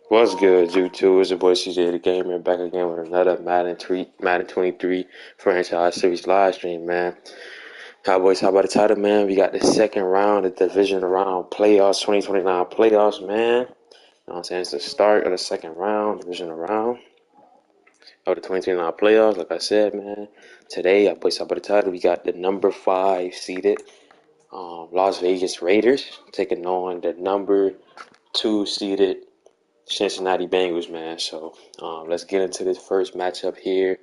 What's good, YouTube? It's your boy CJ the Gamer back again with another Madden 23 franchise series live stream, man. Cowboys, how about the title, man? We got the second round, the divisional round playoffs, 2029 playoffs, man. You know what I'm saying? It's the start of the second round, divisional round of the 2029 playoffs. Like I said, man, today, boys, how about the title? We got the number 5 seeded Las Vegas Raiders taking on the number 2 seeded Cincinnati Bengals, man. So let's get into this first matchup here.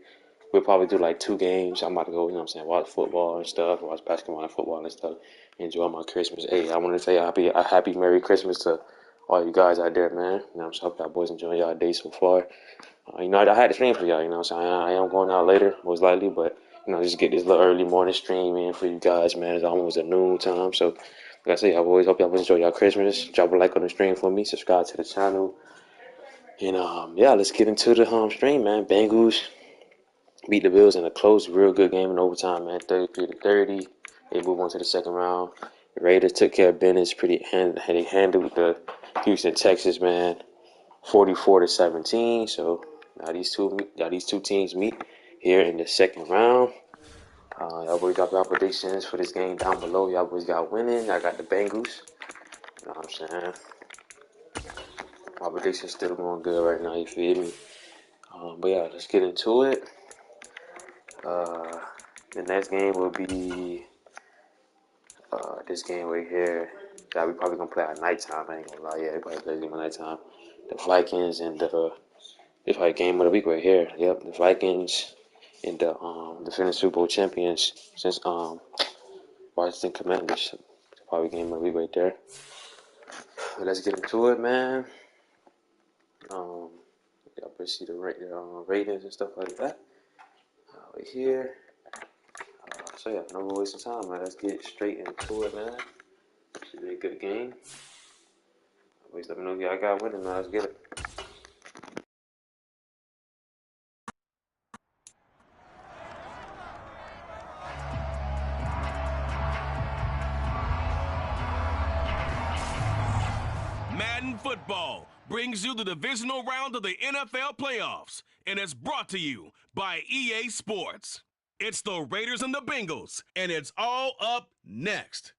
We'll probably do like 2 games. I'm about to go, watch football and stuff, watch basketball and football and stuff, enjoy my Christmas. Hey, I want to say a happy Merry Christmas to all you guys out there, man. I'm so hope y'all boys enjoying y'all day so far. I had to stream for y'all, so I am going out later, most likely, but, just get this little early morning stream in for you guys, man. It's almost a noon time, so like I say, hope y'all boys enjoy y'all Christmas. Drop a like on the stream for me, subscribe to the channel. And yeah, let's get into the stream, man. Bengals beat the Bills in a close, real good game in overtime, man. 33-30. They move on to the second round. The Raiders took care of business. They handled the Houston Texans, man, 44-17. So now these two teams meet here in the second round. Y'all boys got our predictions for this game down below. Y'all boys got winning. I got the Bengals. You know what I'm saying? My predictions still going good right now. You feel me? But yeah, let's get into it. The next game will be this game right here that we probably gonna play at nighttime. I ain't gonna lie, yeah, we probably play this game at nighttime. The Vikings and this probably game of the week right here. Yep, the Vikings and the defending Super Bowl champions since Washington Commanders. Probably game of the week right there. But let's get into it, man. Y'all better see the ratings and stuff like that. Right here. So yeah, no more wasting time, man. Let's get straight into it, man. Should be a good game. Always let me know y'all got winning, man. Let's get it. Madden Football brings you the divisional round of the NFL playoffs, and it's brought to you by EA Sports. It's the Raiders and the Bengals, and it's all up next.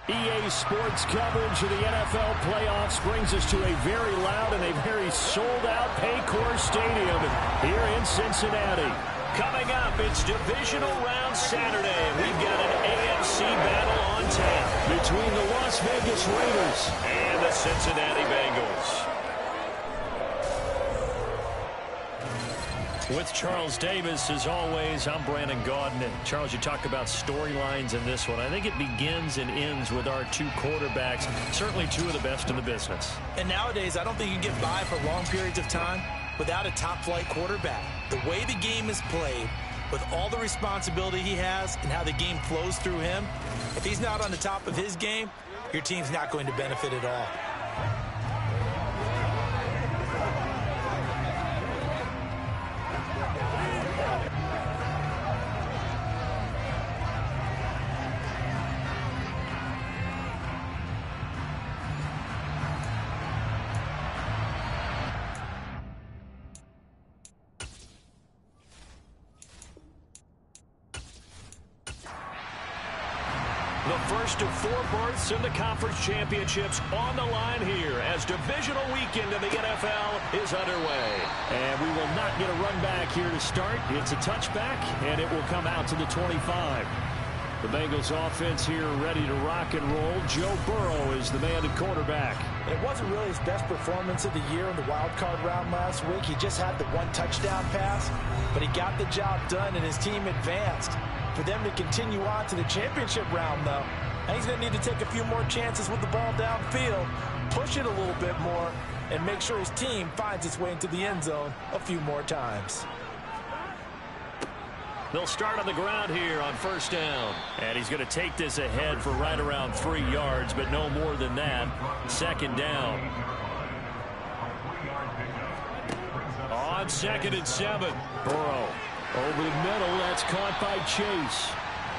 EA Sports coverage of the NFL playoffs brings us to a very loud and a very sold-out Paycor Stadium here in Cincinnati. Coming up, it's Divisional Round Saturday, and we've got an AFC battle on tap between the Las Vegas Raiders and the Cincinnati Bengals. With Charles Davis, as always, I'm Brandon Gaudin. And Charles, you talk about storylines in this one. I think it begins and ends with our two quarterbacks, certainly two of the best in the business. And nowadays, I don't think you can get by for long periods of time without a top-flight quarterback. The way the game is played, with all the responsibility he has and how the game flows through him, if he's not on the top of his game, your team's not going to benefit at all. The first of 4 berths in the conference championships on the line here as divisional weekend in the NFL is underway. And we will not get a run back here to start. It's a touchback, and it will come out to the 25. The Bengals offense here ready to rock and roll. Joe Burrow is the man at quarterback. It wasn't really his best performance of the year in the wild card round last week. He just had the 1 touchdown pass, but he got the job done and his team advanced. For them to continue on to the championship round, though, and he's going to need to take a few more chances with the ball downfield, push it a little bit more, and make sure his team finds its way into the end zone a few more times. They'll start on the ground here on first down. And he's going to take this ahead for right around 3 yards, but no more than that. Second down. On 2nd and 7. Burrow over the middle. That's caught by Chase.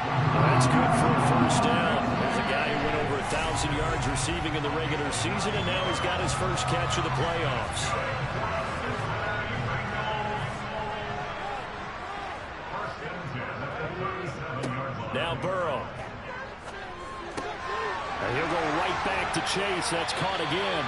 That's good for a first down. There's a guy who went over 1,000 yards receiving in the regular season, and now he's got his first catch of the playoffs. Now Burrow. And he'll go right back to Chase. That's caught again.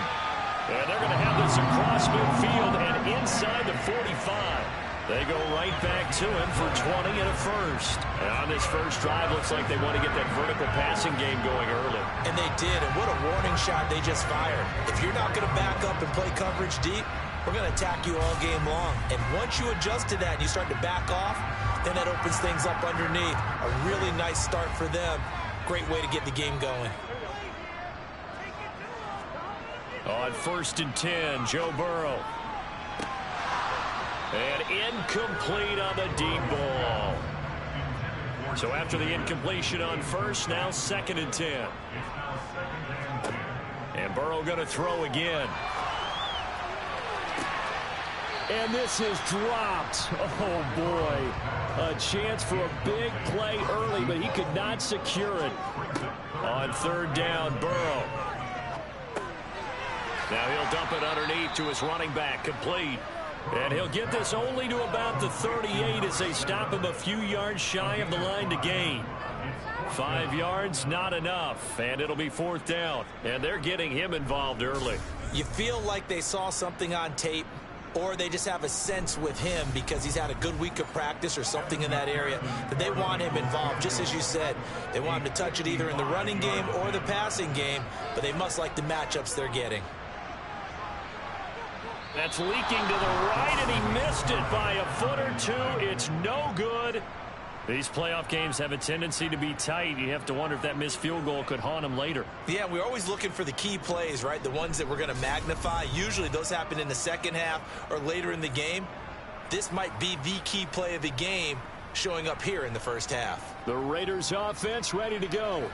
And they're going to have this across midfield and inside the 45. They go right back to him for 20 and a first. And on this first drive, looks like they want to get that vertical passing game going early. And they did, and what a warning shot they just fired. If you're not going to back up and play coverage deep, we're going to attack you all game long. And once you adjust to that and you start to back off, then that opens things up underneath. A really nice start for them. Great way to get the game going. On 1st and 10, Joe Burrow. And incomplete on the deep ball. So after the incompletion on first, now 2nd and 10. And Burrow going to throw again. And this is dropped. Oh, boy. A chance for a big play early, but he could not secure it. On 3rd down, Burrow. Now he'll dump it underneath to his running back, complete. And he'll get this only to about the 38 as they stop him a few yards shy of the line to gain. 5 yards, not enough, and it'll be 4th down. And they're getting him involved early. You feel like they saw something on tape, or they just have a sense with him because he's had a good week of practice or something in that area that they want him involved. Just as you said, they want him to touch it either in the running game or the passing game, but they must like the matchups they're getting. That's leaking to the right, and he missed it by a foot or two. It's no good. These playoff games have a tendency to be tight. You have to wonder if that missed field goal could haunt him later. Yeah, we're always looking for the key plays, right? The ones that we're going to magnify. Usually those happen in the second half or later in the game. This might be the key play of the game showing up here in the first half. The Raiders offense ready to go.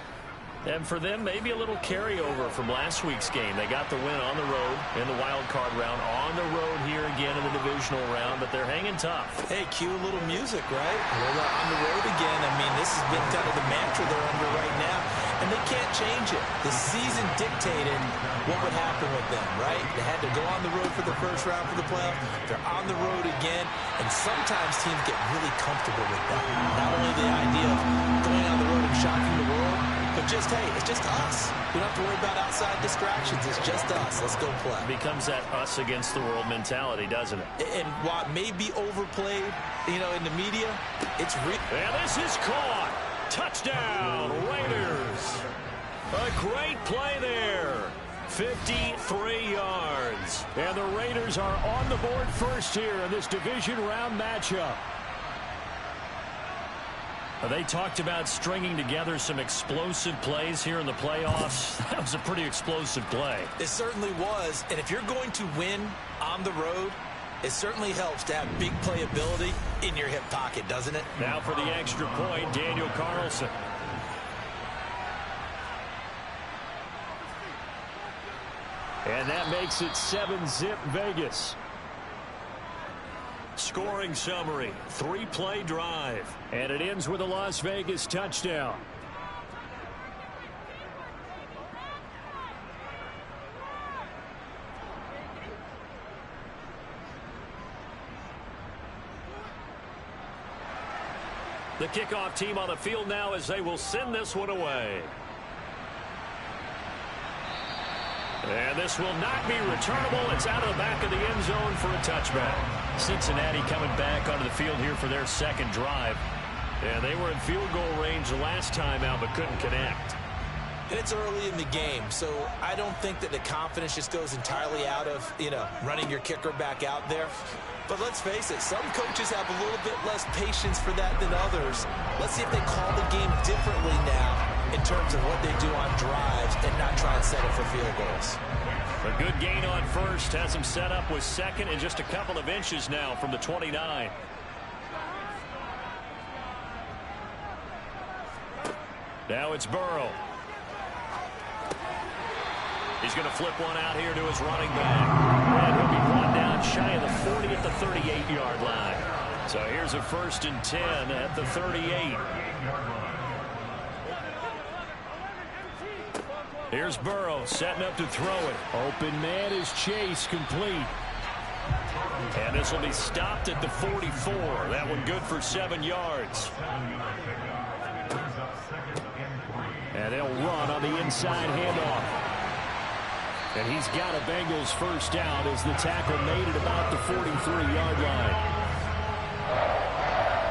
And for them, maybe a little carryover from last week's game. They got the win on the road in the wild card round, on the road here again in the divisional round, but they're hanging tough. Hey, cue a little music, right? We're on the road again. I mean, this has been kind of the mantra they're under right now, and they can't change it. The season dictated what would happen with them, right? They had to go on the road for the first round for the playoffs. They're on the road again, and sometimes teams get really comfortable with that. Not only the idea of going on the road and shocking the world, but just, hey, it's just us. We don't have to worry about outside distractions. It's just us. Let's go play. It becomes that us against the world mentality, doesn't it? And while it may be overplayed, you know, in the media, it's real. And this is caught. Touchdown, Raiders. A great play there. 53 yards. And the Raiders are on the board first here in this division round matchup. They talked about stringing together some explosive plays here in the playoffs. That was a pretty explosive play. It certainly was. And if you're going to win on the road, it certainly helps to have big playability in your hip pocket, doesn't it? Now for the extra point, Daniel Carlson. And that makes it 7-zip Vegas. Scoring summary, 3-play drive. And it ends with a Las Vegas touchdown. The kickoff team on the field now as they will send this one away. And this will not be returnable. It's out of the back of the end zone for a touchback. Cincinnati coming back onto the field here for their second drive. And they were in field goal range the last time out but couldn't connect. And it's early in the game, so I don't think that the confidence just goes entirely out of, running your kicker back out there. But let's face it, some coaches have a little bit less patience for that than others. Let's see if they call the game differently now in terms of what they do on drives and not try and settle for field goals. A good gain on first has him set up with second and just a couple of inches now from the 29. Now it's Burrow. He's going to flip one out here to his running back. And he'll be brought down shy of the 40 at the 38-yard line. So here's a 1st and 10 at the 38. Here's Burrow setting up to throw it. Open man is Chase, complete. And this will be stopped at the 44. That one good for 7 yards. And they'll run on the inside handoff. And he's got a Bengals first down as the tackle made it about the 43-yard line.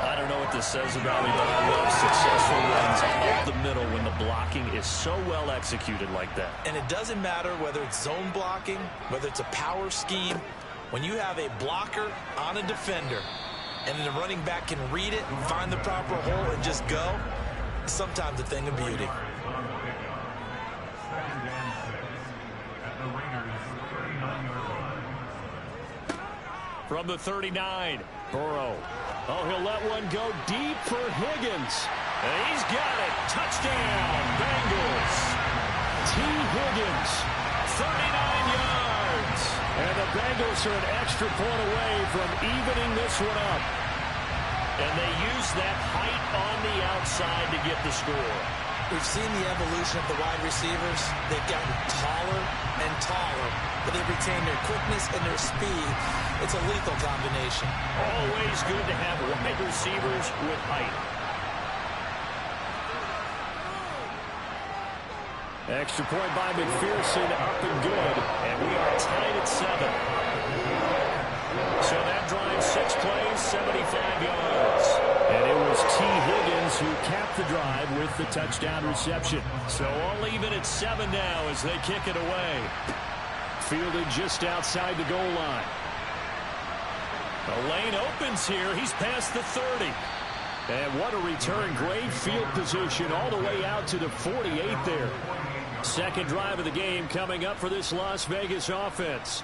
I don't know what this says about me, but I love successful runs up the middle when the blocking is so well executed like that. And it doesn't matter whether it's zone blocking, whether it's a power scheme. When you have a blocker on a defender and then the running back can read it and find the proper hole and just go, it's sometimes a thing of beauty. From the 39, Burrow. Oh, he'll let one go deep for Higgins. And he's got it. Touchdown, Bengals. T. Higgins, 39 yards. And the Bengals are an extra point away from evening this one up. And they use that height on the outside to get the score. We've seen the evolution of the wide receivers. They've gotten taller and taller, but they've retained their quickness and their speed. It's a lethal combination. Always good to have wide receivers with height. Extra point by McPherson, up and good. And we are tied at 7. So that drive, 6 plays, 75 yards. And it was T. Higgins who capped the drive with the touchdown reception. So all even at 7 now as they kick it away. Fielded just outside the goal line. The lane opens here. He's past the 30. And what a return. Great field position all the way out to the 48 there. Second drive of the game coming up for this Las Vegas offense.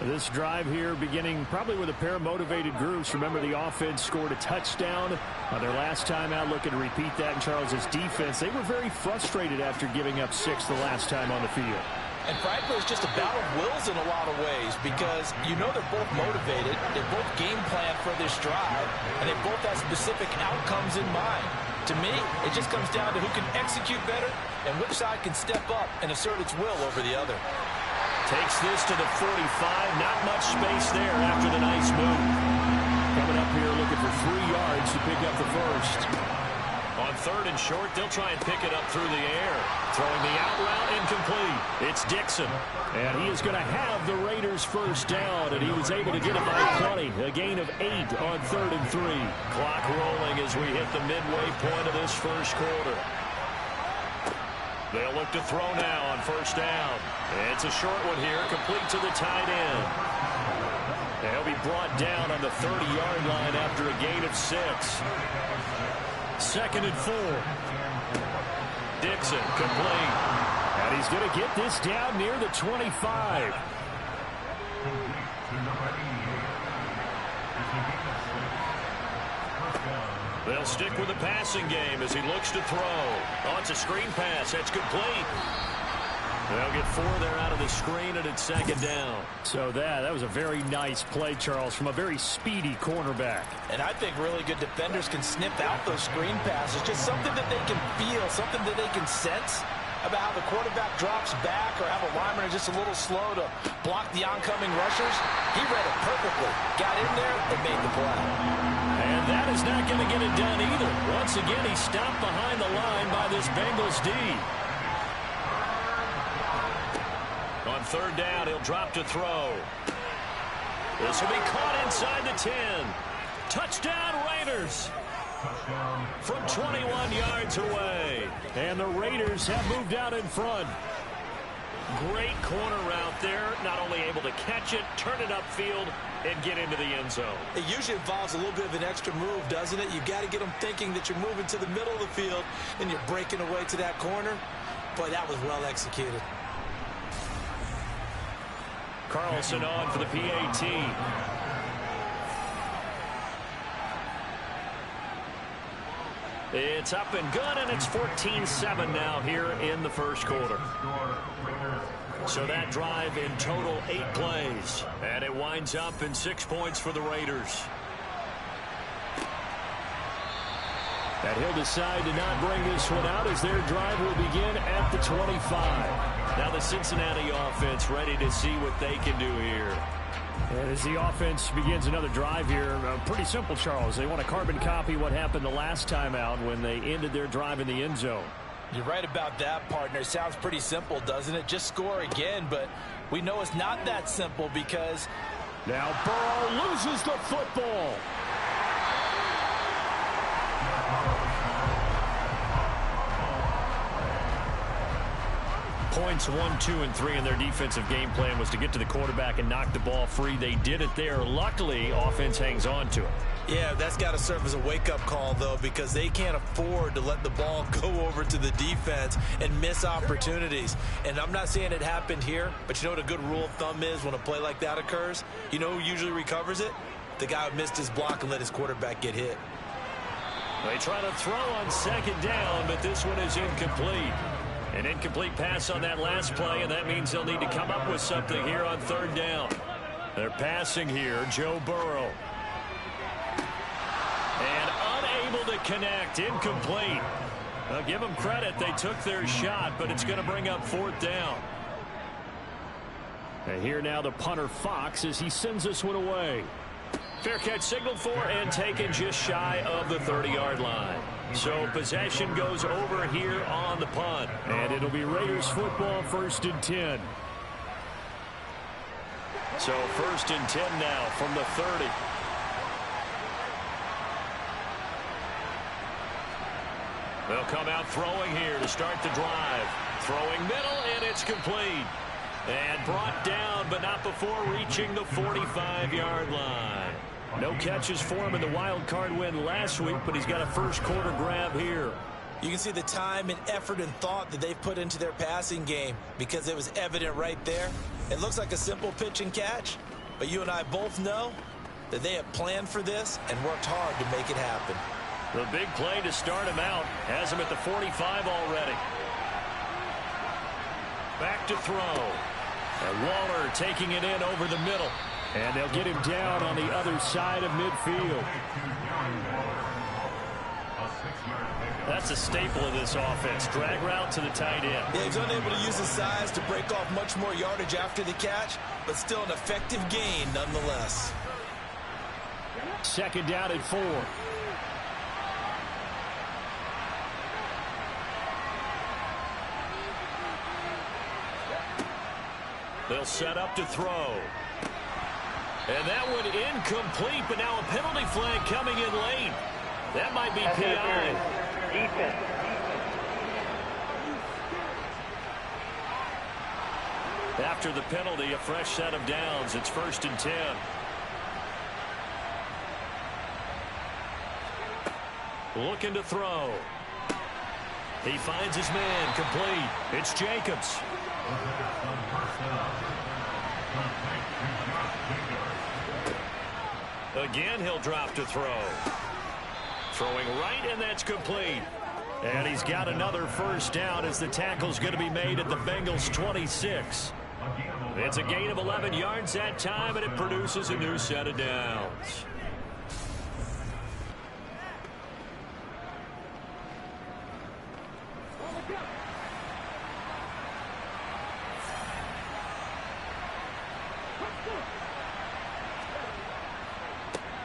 This drive here beginning probably with a pair of motivated groups. Remember, the offense scored a touchdown on their last time out. Looking to repeat that in Charles's defense. They were very frustrated after giving up 6 the last time on the field. And frankly, it's just a battle of wills in a lot of ways because you know they're both motivated. They both game plan for this drive, and they both have specific outcomes in mind. To me, it just comes down to who can execute better and which side can step up and assert its will over the other. Takes this to the 45. Not much space there after the nice move. Coming up here looking for 3 yards to pick up the first. On third and short, they'll try and pick it up through the air. Throwing the out route incomplete. It's Dixon. And he is going to have the Raiders first down, and he was able to get it by 20. A gain of 8 on 3rd and 3. Clock rolling as we hit the midway point of this first quarter. They'll look to throw now on first down. It's a short one here, complete to the tight end. They'll be brought down on the 30-yard line after a gain of 6. 2nd and 4. Dixon complete. And he's going to get this down near the 25. They'll stick with the passing game as he looks to throw. Oh, it's a screen pass. That's complete. They'll get 4 there out of the screen, and it's 2nd down. So that was a very nice play, Charles, from a very speedy cornerback. And I think really good defenders can sniff out those screen passes. Just something that they can feel, something that they can sense about how the quarterback drops back or how the lineman is just a little slow to block the oncoming rushers. He read it perfectly. Got in there and made the play. And that is not going to get it done either. Once again, he stopped behind the line by this Bengals D. On 3rd down, he'll drop to throw. This will be caught inside the 10. Touchdown, Raiders. From 21 yards away. And the Raiders have moved out in front. Great corner route there. Not only able to catch it, turn it upfield, and get into the end zone. It usually involves a little bit of an extra move, doesn't it? You've got to get them thinking that you're moving to the middle of the field and you're breaking away to that corner. Boy, that was well executed. Carlson on for the PAT. It's up and good, and it's 14-7 now here in the first quarter. So that drive in total 8 plays, and it winds up in 6 points for the Raiders. And he'll decide to not bring this one out as their drive will begin at the 25. Now the Cincinnati offense ready to see what they can do here. And as the offense begins another drive here, pretty simple, Charles. They want to carbon copy what happened the last time out when they ended their drive in the end zone. You're right about that, partner. Sounds pretty simple, doesn't it? Just score again, but we know it's not that simple because now Burrow loses the football. Points 1, 2, and 3 in their defensive game plan was to get to the quarterback and knock the ball free. They did it there. Luckily, offense hangs on to it. Yeah, that's got to serve as a wake-up call, though, because they can't afford to let the ball go over to the defense and miss opportunities. And I'm not saying it happened here, but you know what a good rule of thumb is when a play like that occurs? You know who usually recovers it? The guy who missed his block and let his quarterback get hit. They try to throw on second down, but this one is incomplete. An incomplete pass on that last play, and that means they'll need to come up with something here on third down. They're passing here, Joe Burrow. And unable to connect, incomplete. I'll give them credit, they took their shot, but it's going to bring up fourth down. And here now the punter Fox as he sends this one away. Fair catch signaled for and taken just shy of the 30-yard line. So possession goes over here on the punt. And it'll be Raiders football, 1st and 10. So 1st and 10 now from the 30. They'll come out throwing here to start the drive. Throwing middle, and it's complete. And brought down, but not before reaching the 45-yard line. No catches for him in the wild card win last week, but he's got a first quarter grab here. You can see the time and effort and thought that they've put into their passing game because it was evident right there. It looks like a simple pitch and catch, but you and I both know that they have planned for this and worked hard to make it happen. The big play to start him out has him at the 45 already. Back to throw. And Waller taking it in over the middle. And they'll get him down on the other side of midfield. That's a staple of this offense. Drag route to the tight end. Yeah, he's unable to use his size to break off much more yardage after the catch, but still an effective gain nonetheless. 2nd down and 4. They'll set up to throw. And that one incomplete, but now a penalty flag coming in late. That might be PI. After the penalty, a fresh set of downs. It's 1st and 10. Looking to throw. He finds his man, complete. It's Jacobs. Again, he'll drop to throw. Throwing right, and that's complete. And he's got another first down as the tackle's going to be made at the Bengals 26. It's a gain of 11 yards that time, and it produces a new set of downs.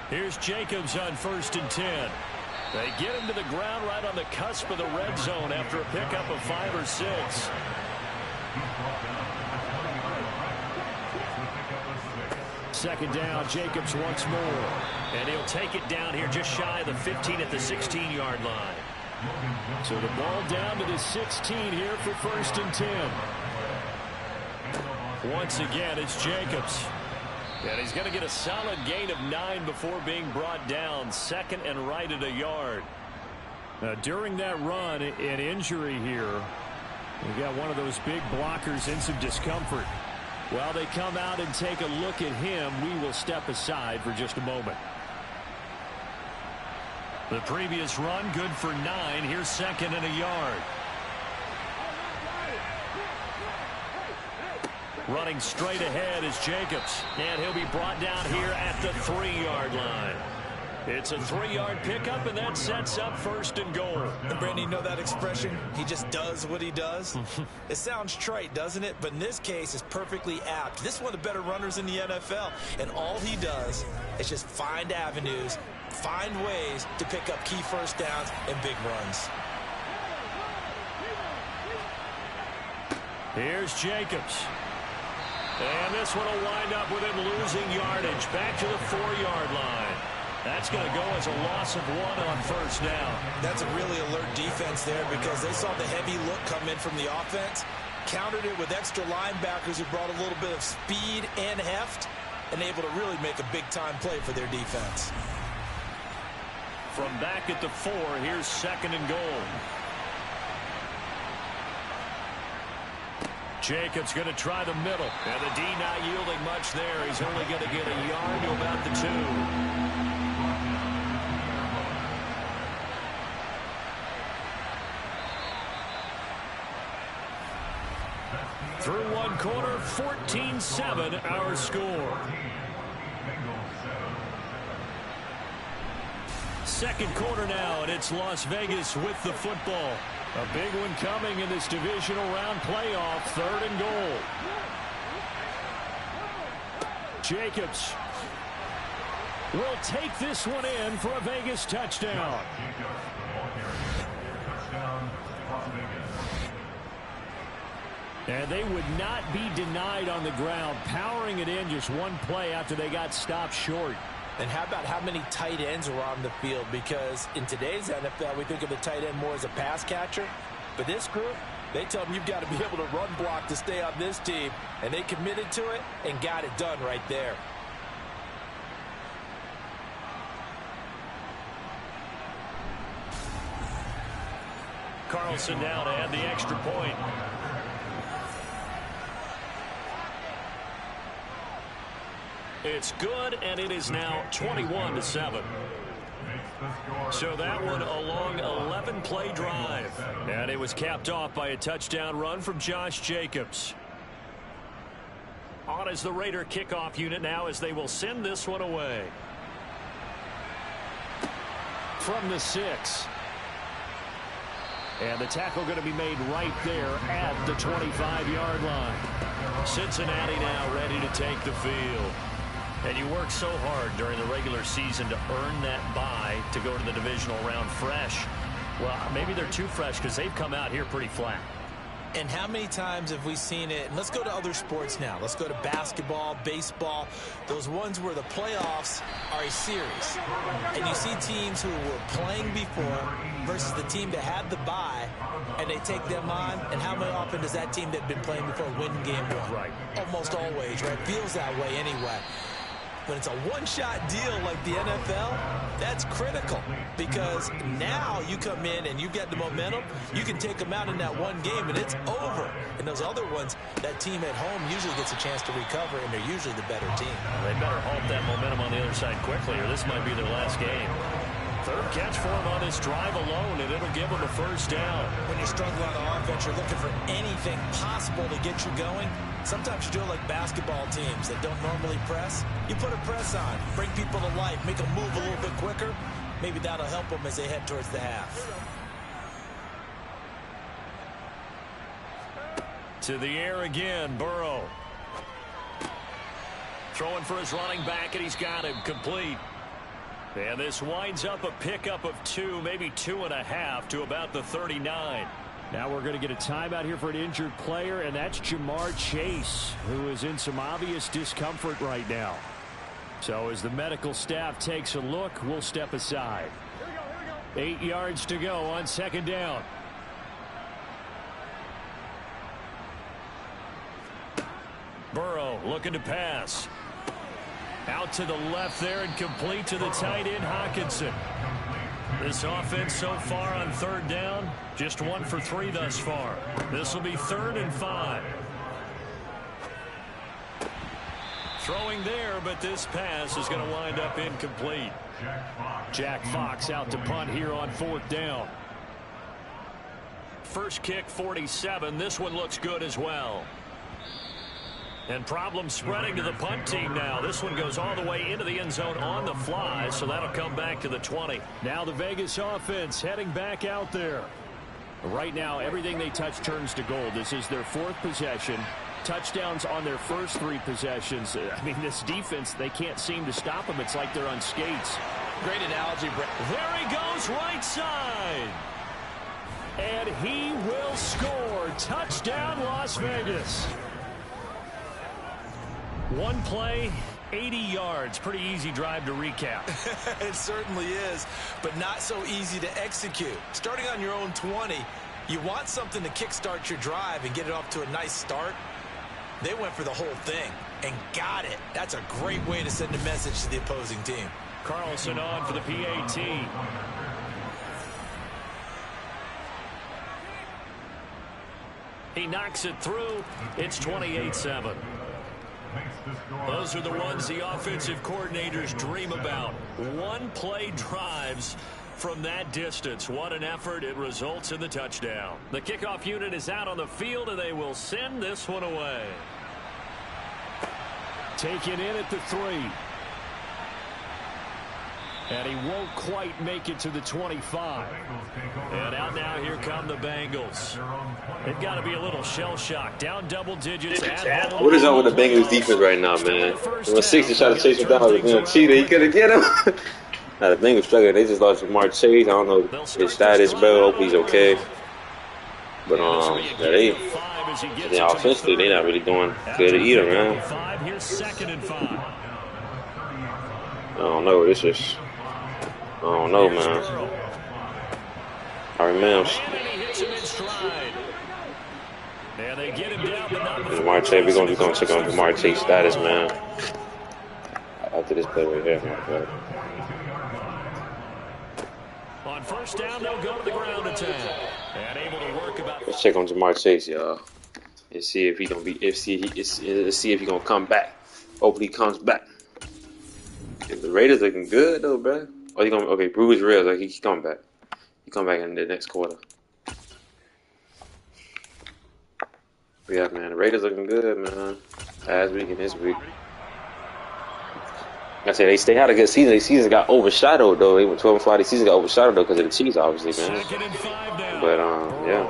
Here's Jacobs on 1st and 10. They get him to the ground right on the cusp of the red zone after a pickup of 5 or 6. Second down, Jacobs once more. And he'll take it down here just shy of the 15 at the 16-yard line. So the ball down to the 16 here for 1st and 10. Once again, it's Jacobs. And he's going to get a solid gain of 9 before being brought down. 2nd and right at a yard. Now, during that run, an injury here. We got one of those big blockers in some discomfort. While they come out and take a look at him, we will step aside for just a moment. The previous run, good for 9. Here's 2nd and a yard. Running straight ahead is Jacobs. And he'll be brought down here at the 3-yard line. It's a 3-yard pickup, and that sets up 1st and goal. And Brandon, you know that expression? He just does what he does? It sounds trite, doesn't it? But in this case, it's perfectly apt. This is one of the better runners in the NFL. And all he does is just find avenues, find ways to pick up key first downs and big runs. Here's Jacobs. And this one will wind up with him losing yardage back to the 4-yard line. That's going to go as a loss of 1 on 1st down. That's a really alert defense there because they saw the heavy look come in from the offense, countered it with extra linebackers who brought a little bit of speed and heft, and able to really make a big-time play for their defense. From back at the 4, here's 2nd and goal. Jacobs going to try the middle. And the D not yielding much there. He's only going to get a yard to about the 2. Through 1 quarter, 14-7 our score. 2nd quarter now, and it's Las Vegas with the football. A big one coming in this divisional round playoff, 3rd and goal. Jacobs will take this one in for a Vegas touchdown. And they would not be denied on the ground, powering it in just one play after they got stopped short. And how about how many tight ends are on the field? Because in today's NFL, we think of the tight end more as a pass catcher. But this group, they tell them you've got to be able to run block to stay on this team. And they committed to it and got it done right there. Carlson now to add the extra point. It's good, and it is now 21-7. So that one a long 11-play drive. And it was capped off by a touchdown run from Josh Jacobs. On as the Raider kickoff unit now as they will send this one away. From the 6. And the tackle going to be made right there at the 25-yard line. Cincinnati now ready to take the field. And you work so hard during the regular season to earn that bye to go to the divisional round fresh. Well, maybe they're too fresh because they've come out here pretty flat. And how many times have we seen it? And let's go to other sports now. Let's go to basketball, baseball, those ones where the playoffs are a series. And you see teams who were playing before versus the team that had the bye, and they take them on. And how often does that team that had been playing before win game 1? Right. Almost always, right? Feels that way anyway. When it's a one-shot deal like the NFL, that's critical because now you come in and you get the momentum. You can take them out in that one game, and it's over. And those other ones, that team at home usually gets a chance to recover, and they're usually the better team. They better halt that momentum on the other side quickly, or this might be their last game. 3rd catch for him on this drive alone, and it'll give him a 1st down. When you're struggling on offense, you're looking for anything possible to get you going. Sometimes you do it like basketball teams that don't normally press. You put a press on, bring people to life, make them move a little bit quicker. Maybe that'll help them as they head towards the half. To the air again, Burrow. Throwing for his running back, and he's got him complete. And this winds up a pickup of 2, maybe 2.5 to about the 39. Now we're going to get a timeout here for an injured player, and that's Jamar Chase, who is in some obvious discomfort right now. So as the medical staff takes a look, we'll step aside. 8 yards to go on 2nd down. Burrow looking to pass. Out to the left there and complete to the tight end, Hockenson. This offense so far on 3rd down, just 1 for 3 thus far. This will be 3rd and 5. Throwing there, but this pass is going to wind up incomplete. Jack Fox out to punt here on 4th down. First kick, 47. This one looks good as well. And problem spreading to the punt team now. This one goes all the way into the end zone on the fly, so that'll come back to the 20. Now the Vegas offense heading back out there. Right now, everything they touch turns to gold. This is their 4th possession. Touchdowns on their first 3 possessions. I mean, this defense, they can't seem to stop them. It's like they're on skates. Great analogy, Brett. There he goes, right side. And he will score. Touchdown, Las Vegas. One play, 80 yards. Pretty easy drive to recap. It certainly is, but not so easy to execute. Starting on your own 20, you want something to kickstart your drive and get it off to a nice start. They went for the whole thing and got it. That's a great way to send a message to the opposing team. Carlson on for the PAT. He knocks it through. It's 28-7. Those are the ones the offensive coordinators dream about. One-play drives from that distance. What an effort. It results in the touchdown. The kickoff unit is out on the field, and they will send this one away. Taken in at the 3. And he won't quite make it to the 25. And out now, here come the Bengals. They've got to be a little shell-shocked. Down double digits. What is up with the Bengals defense right now, man? When 60 tried to chase him down, cheater, he couldn't get him. Now the Bengals struggling. They just lost to Mark Chase. I don't know his status, bro. Hope he's okay. But yeah, they offensively, they're not really doing good either, man. Here's 2nd and 5. I don't know. This is. I don't know, man. I remember. Yeah, they get him down, but not Jamar Chase, we're going to check on Jamar Chase status, man. After this play right here, my God. On first down, they'll go to the ground attack. And able to work about. Let's check on Jamar Chase, y'all, and see if he gonna be. Let's see if he gonna come back. Hopefully, he comes back. The Raiders looking good though, bro. Oh, he gonna Bruce real like he's coming back. He come back in the next quarter. Yeah, man, the Raiders looking good, man. Last week and this week. Like I said, they had a good season. Their season got overshadowed though. They went 12-5. Their season got overshadowed though because of the Chiefs, obviously, man. But yeah,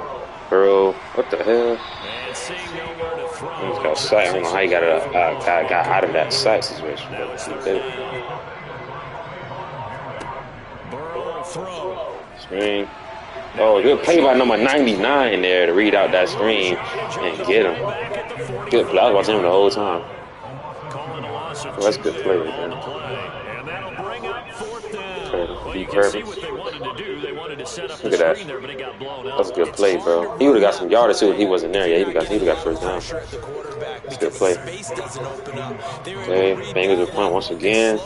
Burrow, what the hell? He just got sacked. I don't know how he got out of that sack situation. Screen. Oh, good play by number 99 there to read out that screen and get him. Good play. I was watching him the whole time. Well, that's good play, man. Perfect. Look at that. That's a good play, bro. He would have got some yardage too if he wasn't there. Yeah, he would have got first down. That's a good play. Okay, Bengals will punt once again.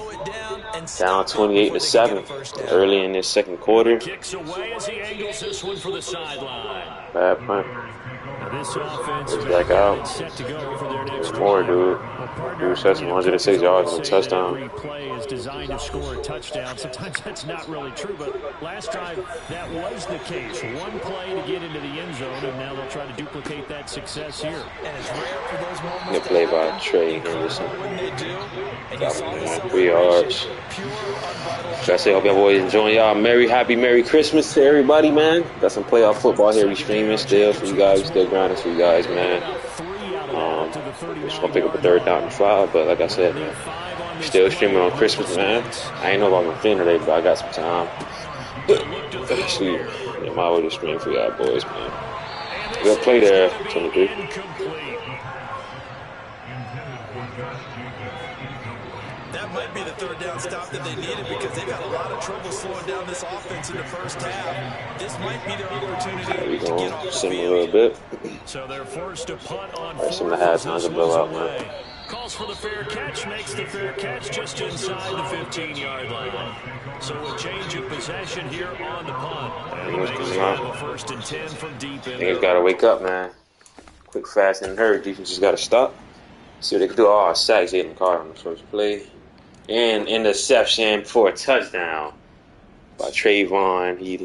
Down 28-7 early in this second quarter. Bad punt. It's back out. There's more, dude. Dude sets 106 yards and a touchdown. Every play is designed to score a touchdown. Sometimes that's not really true, but last drive that was the case. One play to get into the end zone, and now they'll try to duplicate that success here. Good play by Trey Henderson. Got him 3 yards. So I say, hope y'all boys enjoying y'all. Happy Merry Christmas to everybody, man. Got some playoff football here. We streaming still for you guys. We still grinding for you guys, man. Just gonna pick up a 3rd down and 5, but like I said, man, still streaming on Christmas, man. I ain't know about my thing today, but I got some time. Actually, I might as well stream for y'all boys, man. Good play there, 23. That might be the 3rd down stop that they needed because they've had a lot of trouble slowing down this offense in the first half. This might be their opportunity to get off the field. A little bit. So they're forced to punt on some of the half times to blow out, man. Calls for the fair catch, makes the fair catch just inside the 15-yard line. So a change of possession here on the punt. And the Bengals have a 1st and 10 from deep in. Niggas gotta wake up, man. Quick, fast, and hurry. Defense just gotta stop. See what they can do. Oh, sacks in the car on the first play. And interception for a touchdown by Trayvon. He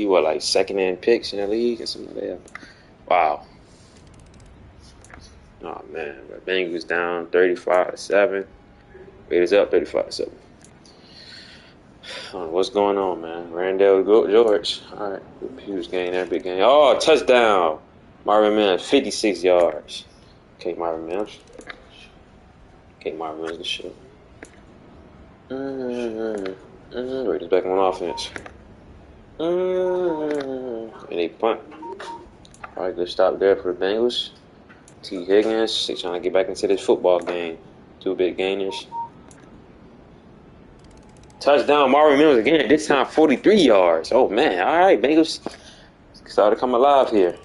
was like 2nd in picks in the league or something like that. Wow. Oh, man. But Bengals down 35-7. Raiders up 35-7. What's going on, man? Randall George. All right. Huge game there. Big game. Oh, touchdown. Marvin Mims, 56 yards. Okay, Marvin Mims. Good shit. Raiders back on offense. And they punt. All right, good stop there for the Bengals. T. Higgins, they trying to get back into this football game. 2 big gainers. Touchdown, Marvin Mims again. This time 43 yards. Oh, man. All right, Bengals started to come alive here.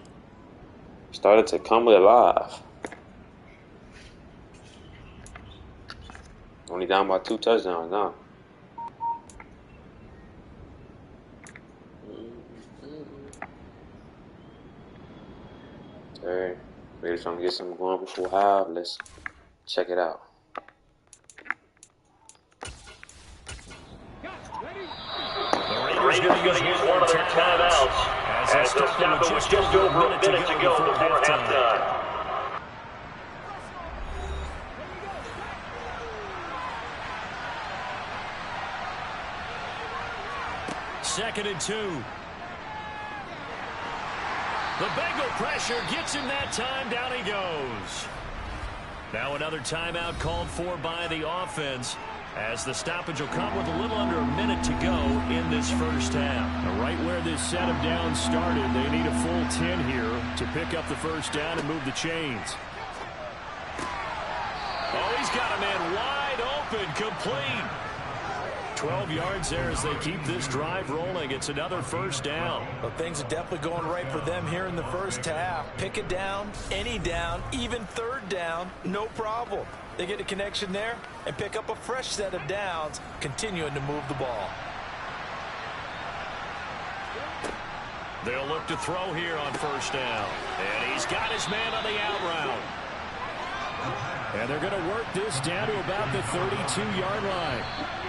Started to come alive. Only down by 2 touchdowns now. Alright, Raiders trying to get something going before half. Let's check it out. The Raiders going to use one of their timeouts as they'll stop it with just over a minute to go before halftime. Second and 2. The Bengal pressure gets him that time. Down he goes. Now another timeout called for by the offense, as the stoppage will come with a little under a minute to go in this first half. Now, right where this set of downs started, they need a full 10 here to pick up the first down and move the chains. Oh, he's got a man wide open, complete. 12 yards there as they keep this drive rolling. It's another first down. Well, things are definitely going right for them here in the first half. Pick it down, any down, even third down, no problem. They get a connection there and pick up a fresh set of downs, continuing to move the ball. They'll look to throw here on first down. And he's got his man on the out route. And they're going to work this down to about the 32-yard line.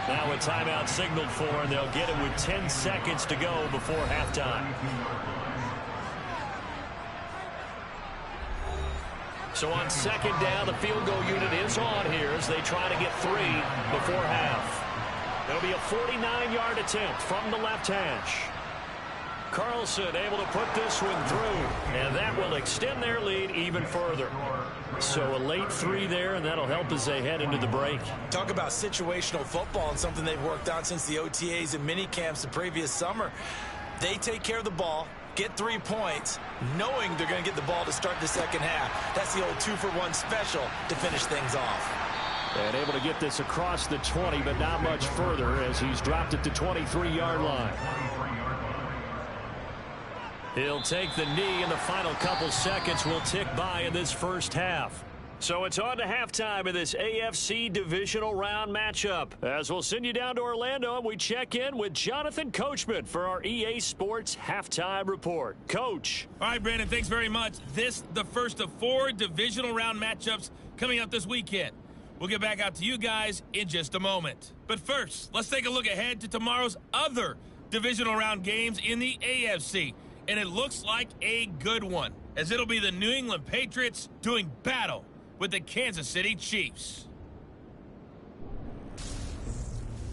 Now a timeout signaled for, and they'll get it with 10 seconds to go before halftime. So on second down, the field goal unit is on here as they try to get 3 before half. It'll be a 49-yard attempt from the left hash. Carlson able to put this one through, and that will extend their lead even further. So a late 3 there, and that'll help as they head into the break. Talk about situational football and something they've worked on since the OTAs and mini camps the previous summer. They take care of the ball, get 3 points, knowing they're going to get the ball to start the second half. That's the old 2-for-1 special to finish things off. And able to get this across the 20, but not much further as he's dropped it to 23-yard line. He'll take the knee, and the final couple seconds will tick by in this first half. So it's on to halftime of this AFC Divisional Round matchup, as we'll send you down to Orlando and we check in with Jonathan Coachman for our EA Sports Halftime Report. Coach. All right, Brandon, thanks very much. This the first of 4 Divisional Round matchups coming up this weekend. We'll get back out to you guys in just a moment. But first, let's take a look ahead to tomorrow's other Divisional Round games in the AFC. And it looks like a good one, as it'll be the New England Patriots doing battle with the Kansas City Chiefs.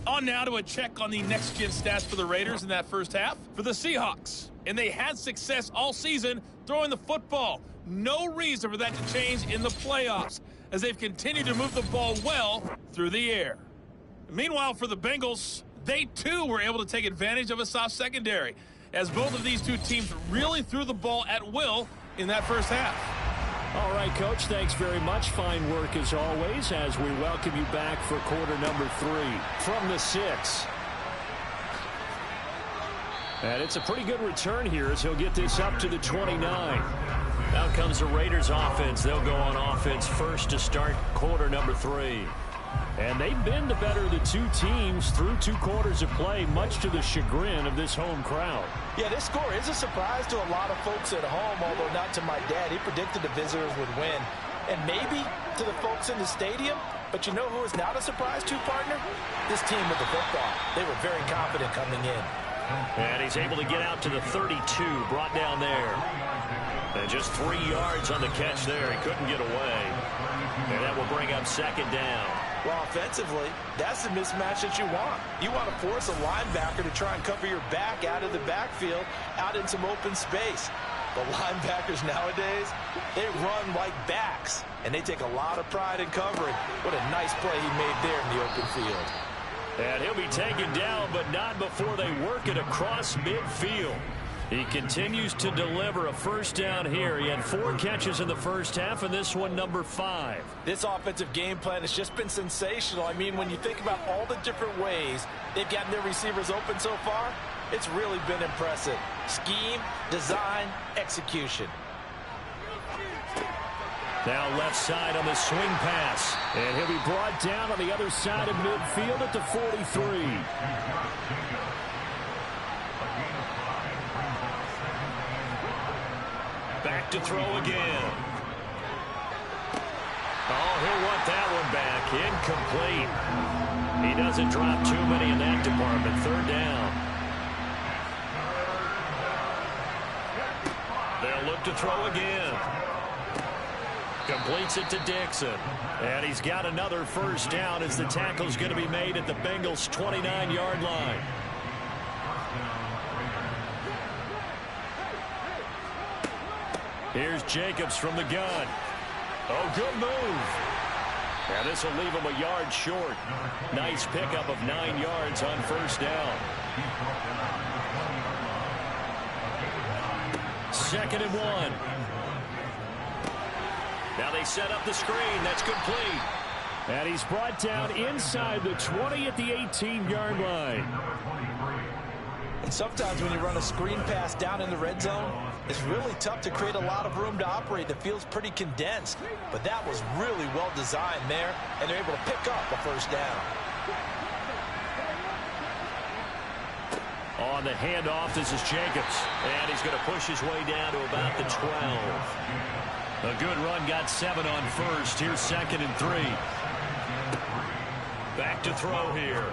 On now to a check on the next-gen stats for the Raiders in that first half for the Seahawks. And they had success all season throwing the football. No reason for that to change in the playoffs, as they've continued to move the ball well through the air. Meanwhile, for the Bengals, they too were able to take advantage of a soft secondary, as both of these two teams really threw the ball at will in that first half. All right, Coach, thanks very much. Fine work as always as we welcome you back for quarter number 3 from the 6. And it's a pretty good return here as he'll get this up to the 29. Now comes the Raiders offense. They'll go on offense first to start quarter number 3. And they've been the better of the 2 teams through 2 quarters of play, much to the chagrin of this home crowd. Yeah, this score is a surprise to a lot of folks at home, although not to my dad. He predicted the visitors would win. And maybe to the folks in the stadium. But you know who is not a surprise to, partner? This team with the football. They were very confident coming in. And he's able to get out to the 32, brought down there. And just 3 yards on the catch there. He couldn't get away. And that will bring up second down. Well, offensively, that's the mismatch that you want. You want to force a linebacker to try and cover your back out of the backfield, out in some open space. The linebackers nowadays, they run like backs, and they take a lot of pride in covering. What a nice play he made there in the open field. And he'll be taken down, but not before they work it across midfield. He continues to deliver a first down here. He had 4 catches in the first half, and this one number 5. This offensive game plan has just been sensational. I mean, when you think about all the different ways they've gotten their receivers open so far, it's really been impressive. Scheme, design, execution. Now left side on the swing pass. And he'll be brought down on the other side of midfield at the 43. Back to throw again. Oh, he'll want that one back. Incomplete. He doesn't drop too many in that department. Third down. They'll look to throw again. Completes it to Dixon. And he's got another first down as the tackle's going to be made at the Bengals' 29-yard line. Here's Jacobs from the gun. Oh, good move. And this will leave him a yard short. Nice pickup of 9 yards on first down. Second and 1. Now they set up the screen. That's complete. And he's brought down inside the 20 at the 18-yard line. And sometimes when you run a screen pass down in the red zone, it's really tough to create a lot of room to operate. It feels pretty condensed. But that was really well designed there, and they're able to pick up a first down. On the handoff, this is Jacobs. And he's going to push his way down to about the 12. A good run, got 7 on first. Here's second and 3. Back to throw here.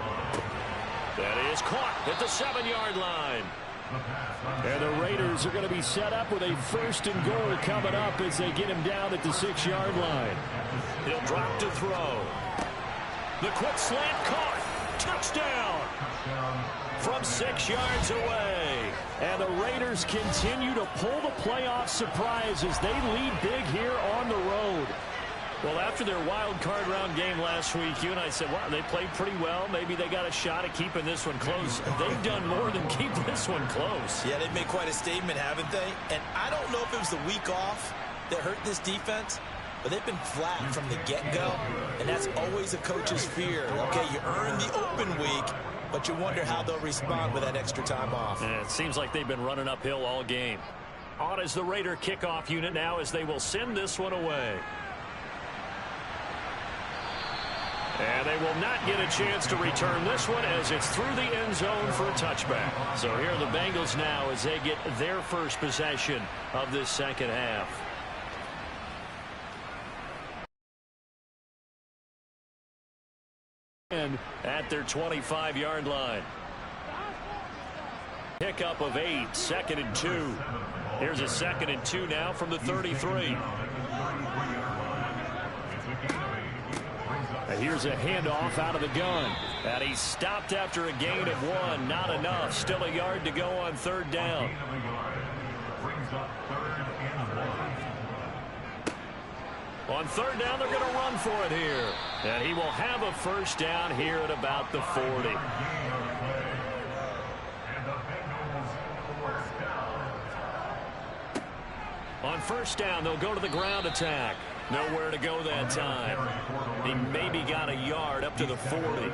That is caught at the 7-yard line. And the Raiders are going to be set up with a first and goal coming up as they get him down at the 6-yard line. He'll drop to throw. The quick slant caught. Touchdown. From 6 yards away. And the Raiders continue to pull the playoff surprise as they lead big here on the road. Well, after their wild card round game last week, you and I said, wow, they played pretty well. Maybe they got a shot at keeping this one close. They've done more than keep this one close. Yeah, they've made quite a statement, haven't they? And I don't know if it was the week off that hurt this defense, but they've been flat from the get-go, and that's always a coach's fear. Okay, you earn the open week, but you wonder how they'll respond with that extra time off. And it seems like they've been running uphill all game. On is the Raider kickoff unit now as they will send this one away. And they will not get a chance to return this one as it's through the end zone for a touchback. So here are the Bengals now as they get their first possession of this second half. And at their 25-yard line. Pickup of 8, second and 2. Here's a second and 2 now from the 33. And here's a handoff out of the gun. And he's stopped after a gain of 1. Not enough. Still a yard to go on third down. On third down, they're going to run for it here. And he will have a first down here at about the 40. On first down, they'll go to the ground attack. Nowhere to go that time. He maybe got a yard up to the 40.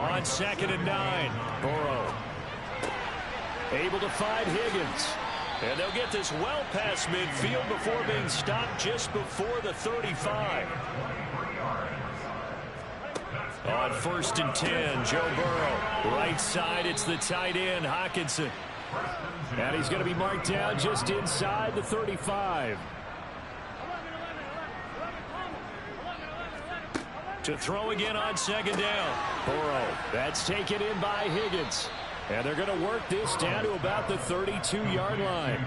On second and 9, Burrow. Able to find Higgins. And they'll get this well past midfield before being stopped just before the 35. On first and 10, Joe Burrow. Right side, it's the tight end, Hockenson. And he's going to be marked down just inside the 35. To throw again on second down. Burrow. That's taken in by Higgins. And they're going to work this down to about the 32-yard line.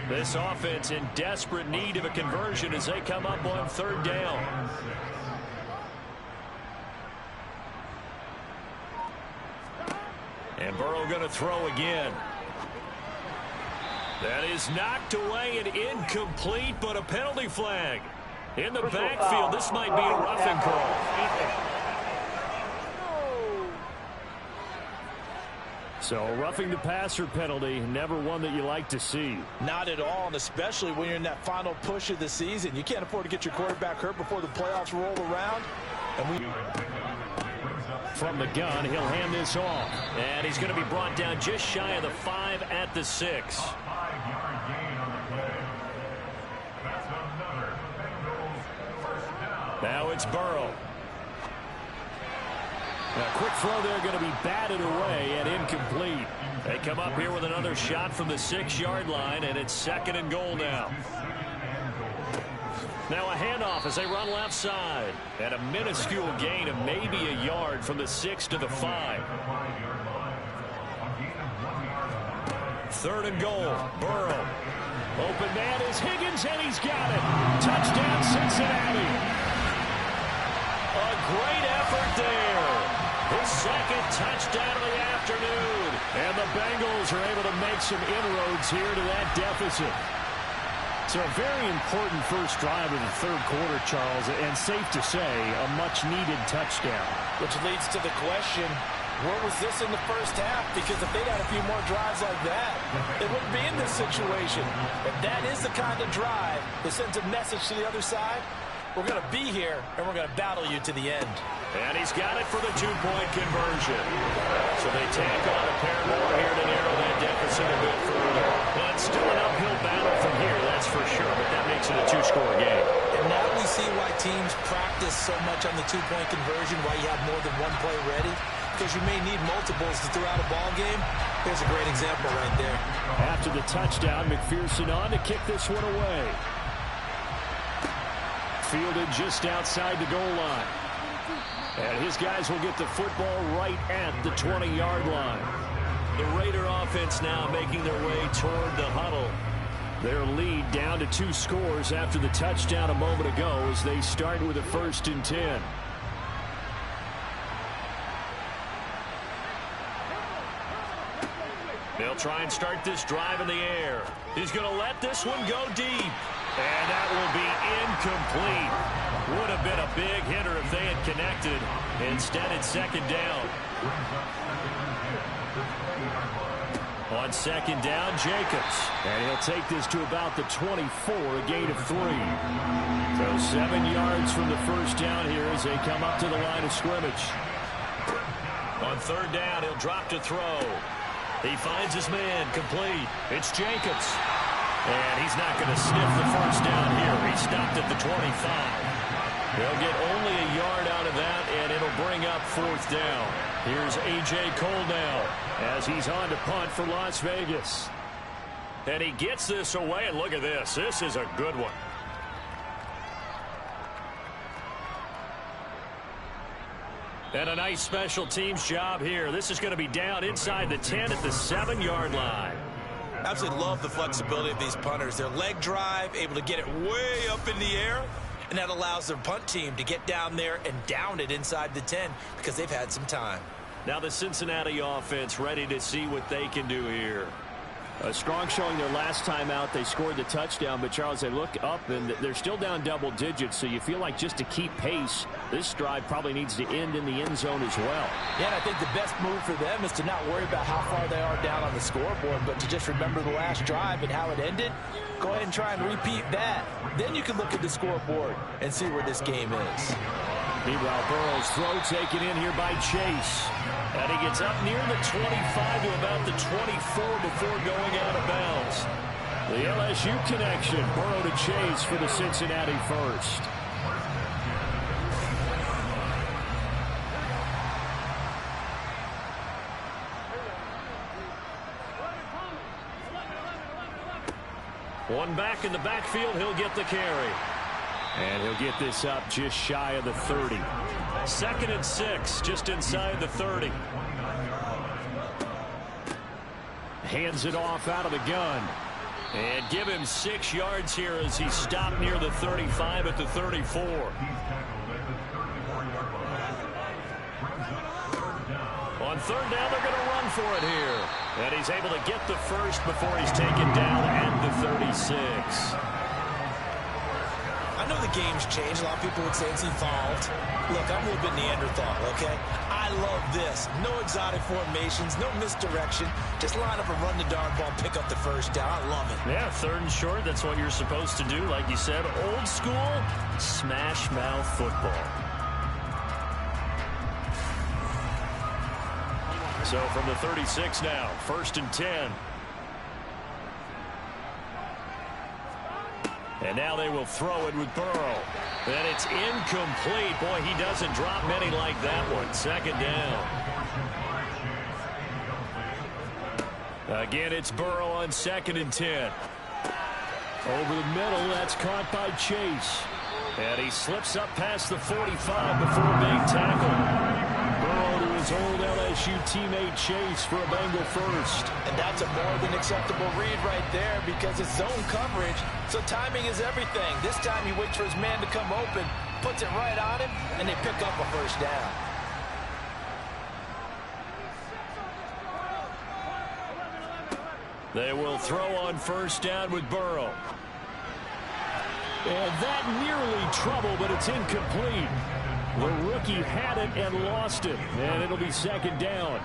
This offense in desperate need of a conversion as they come up on third down. And Burrow going to throw again. That is knocked away and incomplete, but a penalty flag. In the backfield, this might be a roughing call. So roughing the passer penalty, never one that you like to see. Not at all, and especially when you're in that final push of the season. You can't afford to get your quarterback hurt before the playoffs roll around. And from the gun, he'll hand this off. And he's going to be brought down just shy of the 5 at the 6. Now it's Burrow. A quick throw there going to be batted away and incomplete. They come up here with another shot from the 6-yard line, and it's second and goal now. Now a handoff as they run left side. And a minuscule gain of maybe a yard from the 6 to the 5. Third and goal. Burrow. Open man is Higgins, and he's got it. Touchdown, Cincinnati. A great effort there. His second touchdown of the afternoon. And the Bengals are able to make some inroads here to that deficit. So a very important first drive of the third quarter, Charles, and safe to say, a much-needed touchdown. which leads to the question, where was this in the first half? Because if they'd had a few more drives like that, they wouldn't be in this situation. If that is the kind of drive that sends a message to the other side, we're going to be here, and we're going to battle you to the end. And he's got it for the two-point conversion. So they tack on a pair more here to narrow that deficit a bit further. But still an uphill battle from here, that's for sure. But that makes it a two-score game. And now we see why teams practice so much on the two-point conversion, why you have more than one play ready. Because you may need multiples to throw out a ball game. Here's a great example right there. After the touchdown, McPherson on to kick this one away. Fielded just outside the goal line. And his guys will get the football right at the 20-yard line. The Raider offense now making their way toward the huddle. Their lead down to 2 scores after the touchdown a moment ago as they start with a 1st and 10. They'll try and start this drive in the air. He's going to let this one go deep. And that will be incomplete. Would have been a big hitter if they had connected. Instead, it's 2nd down. On 2nd down, Jacobs. And he'll take this to about the 24, a gain of 3. So 7 yards from the 1st down here as they come up to the line of scrimmage. On 3rd down, he'll drop to throw. He finds his man, complete. It's Jacobs. And he's not going to sniff the 1st down here. He stopped at the 25. They'll get only a yard out of that, and it'll bring up 4th down. Here's A.J. Cole now as he's on to punt for Las Vegas. And he gets this away, and look at this. This is a good one. And a nice special teams job here. This is going to be down inside the 10 at the 7-yard line. Absolutely love the flexibility of these punters. Their leg drive, able to get it way up in the air, and that allows their punt team to get down there and down it inside the 10 because they've had some time. Now the Cincinnati offense ready to see what they can do here. A strong showing their last time out. They scored the touchdown, but Charles, they look up and they're still down double digits, so you feel like just to keep pace, this drive probably needs to end in the end zone as well. Yeah, and I think the best move for them is to not worry about how far they are down on the scoreboard, but to just remember the last drive and how it ended. Go ahead and try and repeat that. Then you can look at the scoreboard and see where this game is. Meanwhile, Burrow's throw taken in here by Chase. And he gets up near the 25 to about the 24 before going out of bounds. The LSU connection, Burrow to Chase for the Cincinnati first. One back in the backfield, he'll get the carry. And he'll get this up just shy of the 30. 2nd and 6, just inside the 30. Hands it off out of the gun. And give him 6 yards here as he stopped near the 35 at the 34. On 3rd down, they're going to run for it here. And he's able to get the first before he's taken down at the 36. I know the game's changed. A lot of people would say it's evolved. Look, I'm a little bit Neanderthal, okay? I love this. No exotic formations, no misdirection. Just line up and run the darn ball and pick up the first down. I love it. Yeah, 3rd and short, that's what you're supposed to do. Like you said, old school, smash mouth football. So from the 36 now, 1st and 10. And now they will throw it with Burrow. And it's incomplete. Boy, he doesn't drop many like that one. 2nd down. Again, it's Burrow on 2nd and 10. Over the middle, that's caught by Chase. And he slips up past the 45 before being tackled. Burrow to his old LSU teammate Chase for a Bengal first. And that's a more than acceptable read right there because it's zone coverage, so timing is everything. This time he waits for his man to come open, puts it right on him, and they pick up a first down. They will throw on 1st down with Burrow. And that nearly trouble, but it's incomplete. The rookie had it and lost it. And it'll be 2nd down.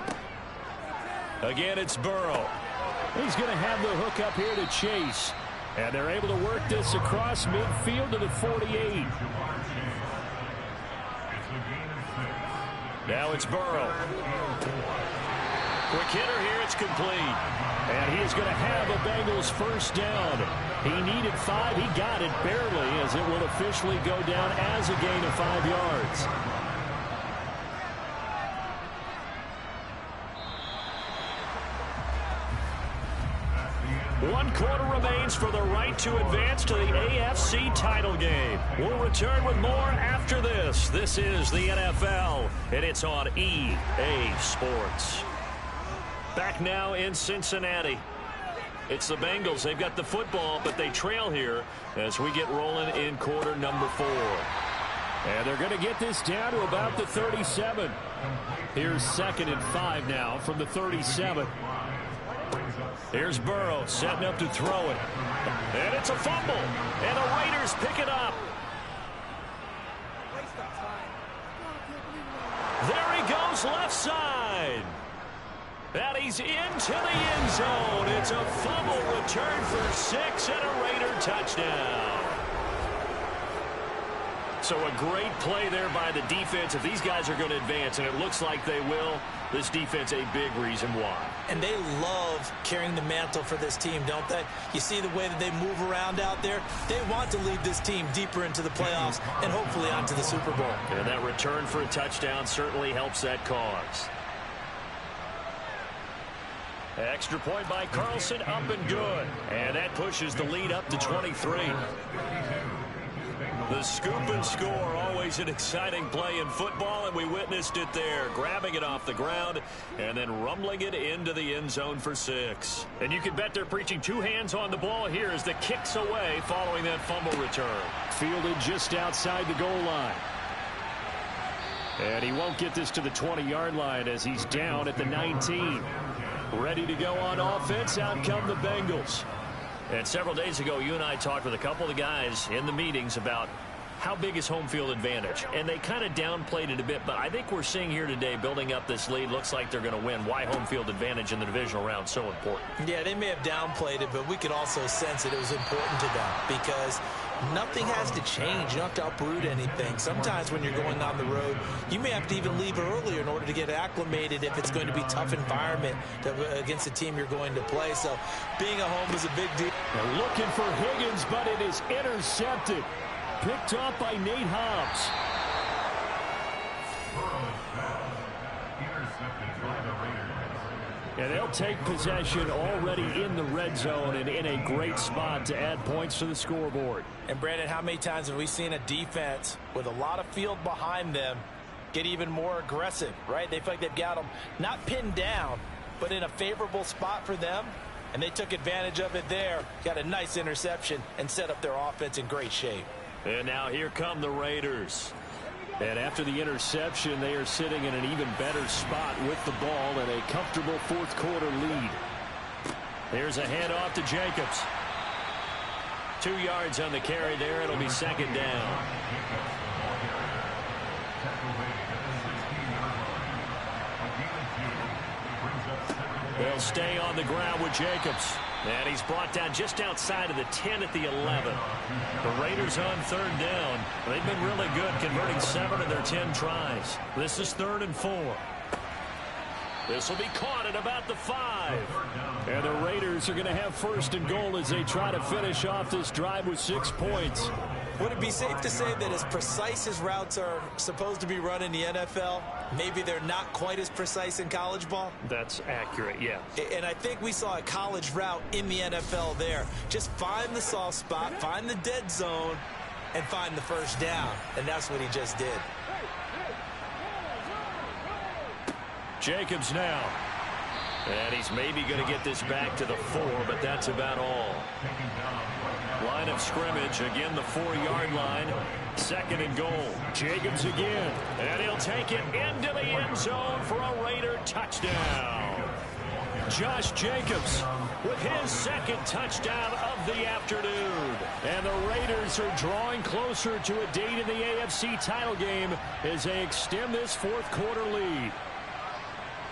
Again, it's Burrow. He's going to have the hook up here to Chase. And they're able to work this across midfield to the 48. Now it's Burrow. Quick hitter here, it's complete. And he is going to have a Bengals first down. He needed 5. He got it barely as it will officially go down as a gain of 5 yards. One quarter remains for the right to advance to the AFC title game. We'll return with more after this. This is the NFL, and it's on EA Sports. Back now in Cincinnati. It's the Bengals. They've got the football, but they trail here as we get rolling in quarter number 4. And they're going to get this down to about the 37. Here's 2nd and 5 now from the 37. Here's Burrow setting up to throw it. And it's a fumble. And the Raiders pick it up. There he goes left side. And he's into the end zone. It's a fumble return for 6 and a Raider touchdown. So a great play there by the defense. If these guys are going to advance, and it looks like they will, this defense a big reason why. And they love carrying the mantle for this team, don't they? You see the way that they move around out there? They want to lead this team deeper into the playoffs and hopefully onto the Super Bowl. And that return for a touchdown certainly helps that cause. Extra point by Carlson, up and good. And that pushes the lead up to 23. The scoop and score, always an exciting play in football, and we witnessed it there. Grabbing it off the ground and then rumbling it into the end zone for 6. And you can bet they're preaching 2 hands on the ball here as the kick's away following that fumble return. Fielded just outside the goal line. And he won't get this to the 20-yard line as he's down at the 19. Ready to go on offense, out come the Bengals. And several days ago, you and I talked with a couple of the guys in the meetings about how big is home field advantage. And they kind of downplayed it a bit, but I think we're seeing here today, building up this lead, looks like they're going to win. Why home field advantage in the divisional round so important? Yeah, they may have downplayed it, but we could also sense it was important to them because nothing has to change. You don't have to uproot anything. Sometimes when you're going on the road, you may have to even leave earlier in order to get acclimated if it's going to be a tough environment against the team you're going to play. So being at home is a big deal. They're looking for Higgins, but it is intercepted. Picked off by Nate Hobbs. And they'll take possession already in the red zone and in a great spot to add points to the scoreboard. And Brandon, how many times have we seen a defense with a lot of field behind them get even more aggressive, right? They feel like they've got them not pinned down, but in a favorable spot for them, and they took advantage of it there. Got a nice interception and set up their offense in great shape. And now here come the Raiders. And after the interception, they are sitting in an even better spot with the ball and a comfortable fourth quarter lead. Here's a handoff to Jacobs. 2 yards on the carry there. It'll be second down. They'll stay on the ground with Jacobs. And he's brought down just outside of the 10 at the 11. The Raiders on third down. They've been really good, converting 7 of their 10 tries. This is 3rd and 4. This will be caught at about the 5. And the Raiders are going to have 1st and goal as they try to finish off this drive with 6 points. Would it be safe to say that as precise as routes are supposed to be run in the NFL, maybe they're not quite as precise in college ball? That's accurate, yeah. And I think we saw a college route in the NFL there. Just find the soft spot, find the dead zone, and find the first down. And that's what he just did. Jacobs now. And he's maybe going to get this back to the 4, but that's about all. Line of scrimmage, again the 4-yard line. 2nd and goal. Jacobs again. And he'll take it into the end zone for a Raider touchdown. Josh Jacobs with his 2nd touchdown of the afternoon. And the Raiders are drawing closer to a date in the AFC title game as they extend this fourth quarter lead.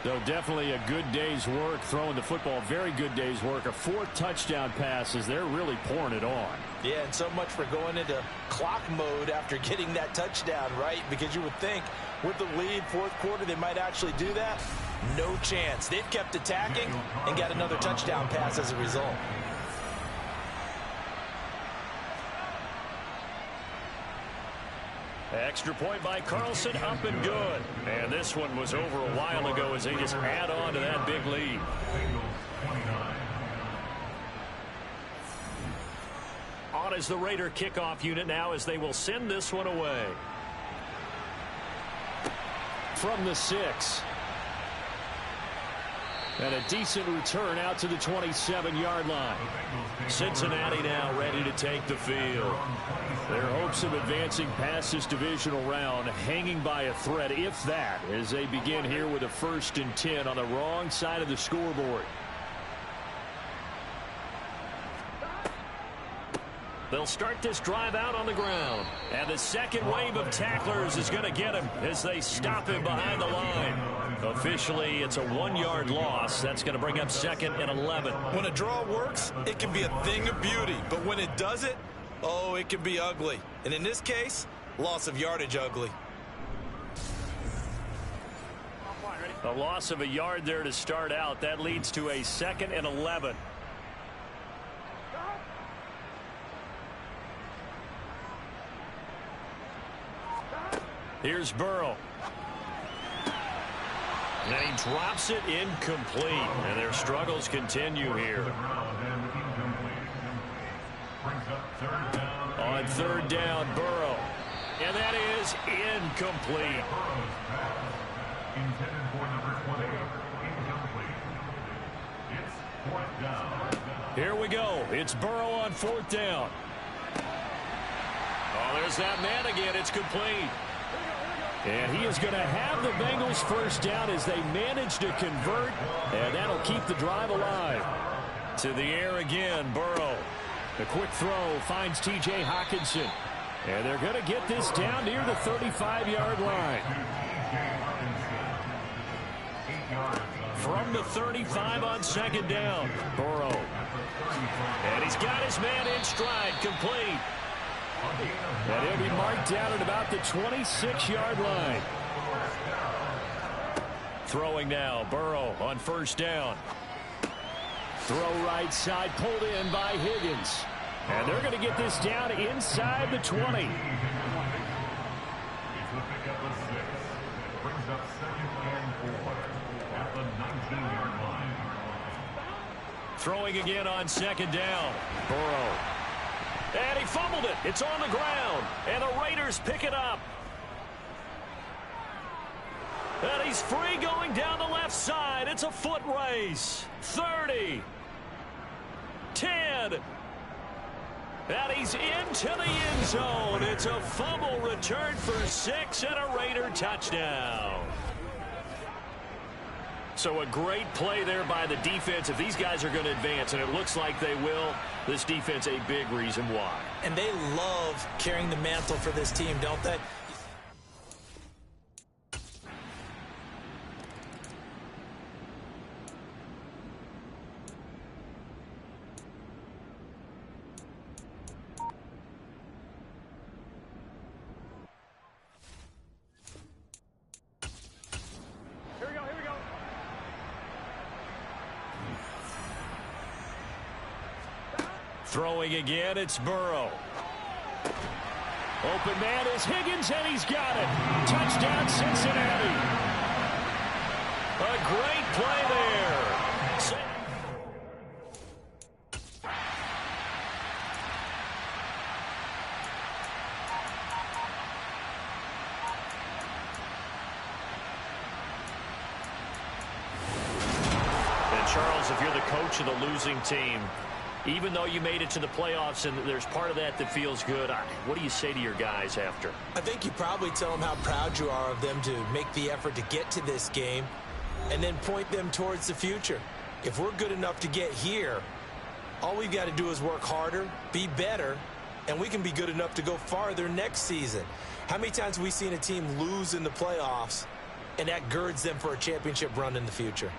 So definitely a good day's work throwing the football. Very good day's work. A 4th touchdown pass as they're really pouring it on. Yeah, and so much for going into clock mode after getting that touchdown, right? Because you would think with the lead, fourth quarter, they might actually do that. No chance. They've kept attacking and got another touchdown pass as a result. Extra point by Carlson, up and good. And this one was over a while ago as they just add on to that big lead. On is the Raider kickoff unit now as they will send this one away. From the 6. And a decent return out to the 27-yard line. Cincinnati now ready to take the field. Their hopes of advancing past this divisional round hanging by a thread, if that, as they begin here with a 1st and 10 on the wrong side of the scoreboard. They'll start this drive out on the ground. And the second wave of tacklers is going to get him as they stop him behind the line. Officially, it's a 1-yard loss. That's going to bring up 2nd and 11. When a draw works, it can be a thing of beauty. But when it doesn't, oh, it can be ugly. And in this case, loss of yardage ugly. A loss of a yard there to start out. That leads to a 2nd and 11. Here's Burrow. And he drops it incomplete. And their struggles continue here. On 3rd down, Burrow. And that is incomplete. Here we go. It's Burrow on 4th down. Oh, there's that man again. It's complete. And he is going to have the Bengals 1st down as they manage to convert. And that'll keep the drive alive. To the air again, Burrow. The quick throw finds T.J. Hockenson. And they're going to get this down near the 35-yard line. From the 35 on 2nd down, Burrow. And he's got his man in stride, complete. And he'll be marked down at about the 26-yard line. Throwing now, Burrow on 1st down. Throw right side, pulled in by Higgins. And they're going to get this down inside the 20. Throwing again on 2nd down, Burrow. And he fumbled it. It's on the ground. And the Raiders pick it up. And he's free going down the left side. It's a foot race. 30. 10. And he's into the end zone. It's a fumble return for 6 and a Raider touchdown. So a great play there by the defense. If these guys are going to advance, and it looks like they will, this defense a big reason why. And they love carrying the mantle for this team, don't they? Throwing again, it's Burrow. Open man is Higgins, and he's got it. Touchdown, Cincinnati. A great play there. And Charles, if you're the coach of the losing team, even though you made it to the playoffs and there's part of that feels good, what do you say to your guys after? I think you probably tell them how proud you are of them to make the effort to get to this game and then point them towards the future. If we're good enough to get here, all we've got to do is work harder, be better, and we can be good enough to go farther next season. How many times have we seen a team lose in the playoffs and that girds them for a championship run in the future?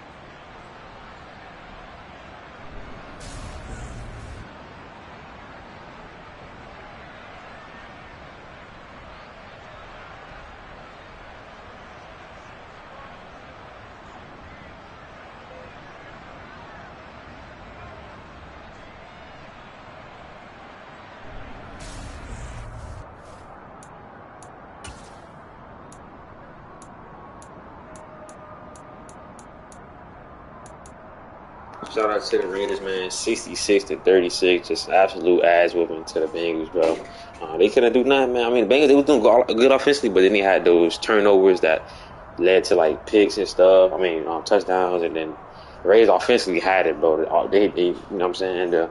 Shout out to the Raiders, man. 66-36, just absolute ass whooping to the Bengals, bro. They couldn't do nothing, man. I mean, the Bengals, they was doing good offensively, but then they had those turnovers that led to like picks and stuff. I mean, touchdowns, and then the Raiders offensively had it, bro. They you know what I'm saying? The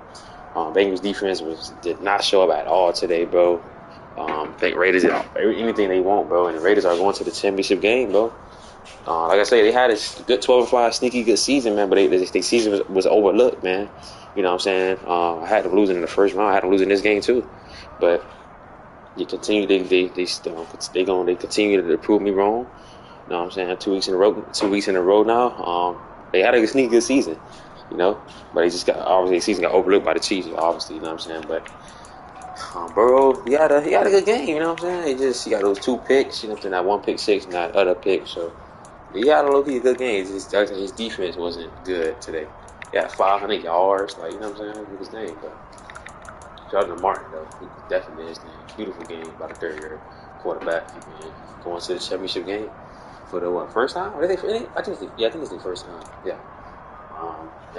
Bengals defense did not show up at all today, bro. I think Raiders did anything they want, bro, and the Raiders are going to the championship game, bro. Like I say, they had a good 12-5 sneaky good season, man, but their season was overlooked, man. You know what I'm saying? I had them losing in the first round. I had them losing this game too, but you continue. They continue to prove me wrong. You know what I'm saying? 2 weeks in a row now. They had a sneaky good season, you know, but they just obviously the season got overlooked by the Chiefs, obviously. You know what I'm saying? But Burrow, he had a good game. You know what I'm saying? He got those 2 picks. You know what I'm saying? That 1 pick six and that other pick. So he had a low-key good game. His defense wasn't good today. He had 500 yards. Like, you know what I'm saying? It was his name, but shout out to Martin, though. He definitely did his thing. Beautiful game by the third-year quarterback. Going to the championship game for the first time? I think it's the first time. Yeah.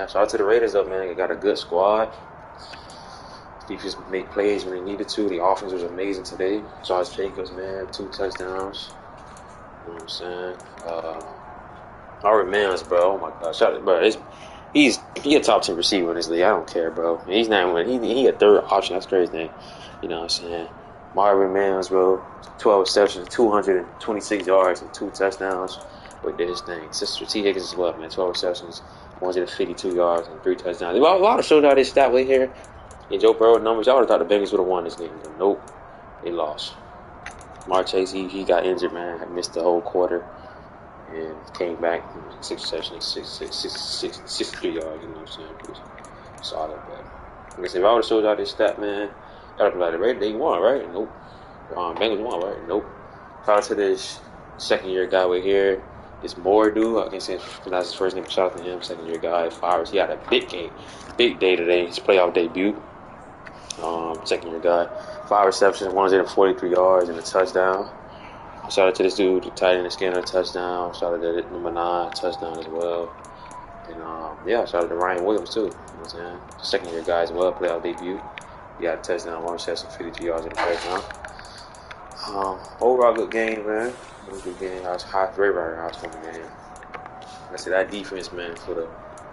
Shout out to the Raiders, though, man. They got a good squad. Defense make plays when they needed to. The offense was amazing today. Josh Jacobs, man, 2 touchdowns. You know what I'm saying? Robert Mims, bro. Oh my gosh, bro. He's a top 10 receiver in this league. I don't care, bro. He's not winning. He a third option. That's crazy. You know what I'm saying? Marvin Mims, bro. 12 receptions, 226 yards, and 2 touchdowns. But did his thing. Sister T. Higgins as well, man. 12 receptions, 152 yards, and 3 touchdowns. A lot of shows out this stat right here. And Joe Burrow numbers. Y'all would have thought the Bengals would have won this game. But nope, they lost. Mark Chase, he got injured, man. Missed the whole quarter and came back. 6 receptions, 63 yards. You know what I'm saying? Pretty solid, but like I said, if I would have showed y'all this stat, man, y'all would be like, the Raiders, they won, right? Nope. Bengals won, right? Nope. Shout out to this second-year guy right here. It's Mordu. I can't say his first name. Shout out to him. Second-year guy. He had a big day today. His playoff debut. Second-year guy. 5 receptions, 143 yards, and a touchdown. Shout out to this dude, the tight end, Scanner, touchdown. Shout out to number 9, touchdown as well. And shout out to Ryan Williams too. You know what I'm saying? Second-year guy as well, playoff debut. He got a touchdown, 1 reception, 52 yards, and a touchdown. Overall good game, man. Good game. I was high three right now. I was from the game. I said that defense, man, for the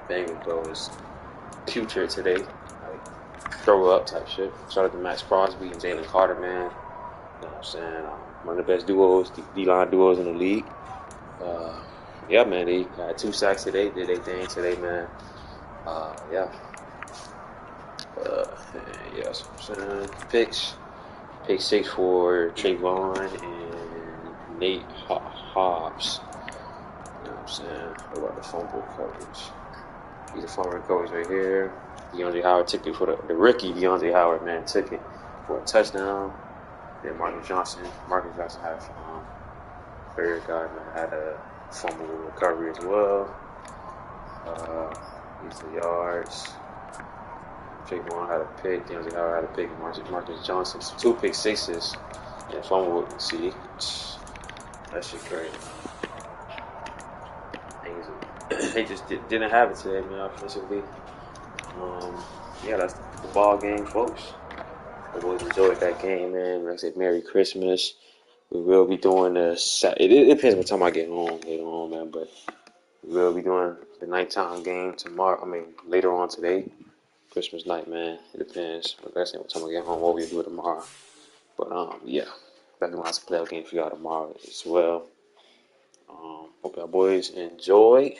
Bengals, bro, is putrid today. Like, throw up type shit. Shout out to Max Crosby and Jalen Carter, man. You know what I'm saying? One of the best duos, D-line duos in the league. Yeah, man, they got 2 sacks today. Did their thing today, man. Yeah. Yeah, so I'm saying picks. Pick 6 for Trayvon and Nate Hobbs. You know what I'm saying? What about the fumble coverage? He's a fumble coverage right here. DeAndre Howard took it for the rookie. DeAndre Howard, man, took it for a touchdown. Then Marcus Johnson had third guy, man, had a fumble recovery as well. These the yards. Trayvon had a pick. DeAndre Howard had a pick. Marcus Johnson, 2 pick sixes. And fumble. See, that shit crazy. They just didn't have it today, man, offensively. Yeah, that's the ball game, folks. I really enjoyed that game, man. Like I said, Merry Christmas. We will be doing the it depends what time I get home later on, man. But we will be doing the nighttime game tomorrow. I mean, later on today, Christmas night, man. It depends. Like I said, what time I get home, what we'll do tomorrow. But yeah, definitely lots of playoff games for y'all tomorrow as well. Hope y'all boys enjoy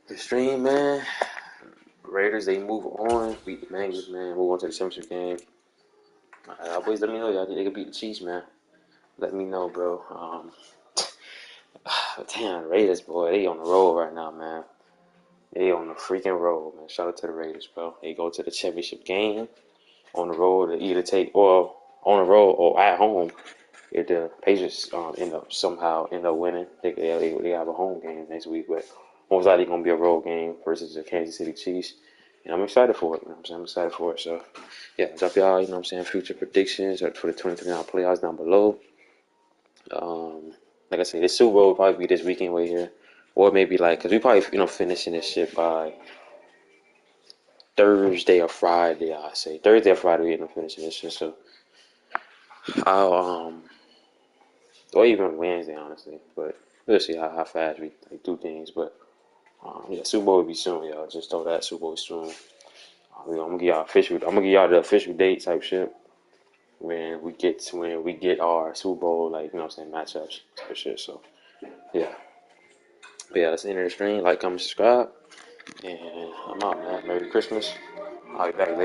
the stream, man. Raiders, they move on. Beat the Bengals, man. Move on to the championship game. Y'all boys, let me know. Y'all think they can beat the Chiefs, man. Let me know, bro. Damn, Raiders, boy. They on the roll right now, man. They on the freaking roll, man. Shout out to the Raiders, bro. They go to the championship game on the road to either take, or on the road or at home. If the Patriots end up winning, they have a home game next week, but most likely going to be a road game versus the Kansas City Chiefs. And I'm excited for it. You know what I'm saying? I'm excited for it. So, yeah, drop y'all, you know what I'm saying, future predictions for the 2029 playoffs down below. Like I said, the Super Bowl will probably be this weekend right here. Or maybe because we probably, finishing this shit by Thursday or Friday, I say. Thursday or Friday, we end up finishing this shit. So, I'll, or even Wednesday, honestly. But we'll see how fast we do things. But yeah, Super Bowl will be soon, y'all. Just throw that Super Bowl soon. I'm gonna give y'all the official date type shit when we get our Super Bowl, matchups type shit. So yeah. But yeah, that's the end of the stream. Like, comment, subscribe. And I'm out, man. Merry Christmas. I'll be back later.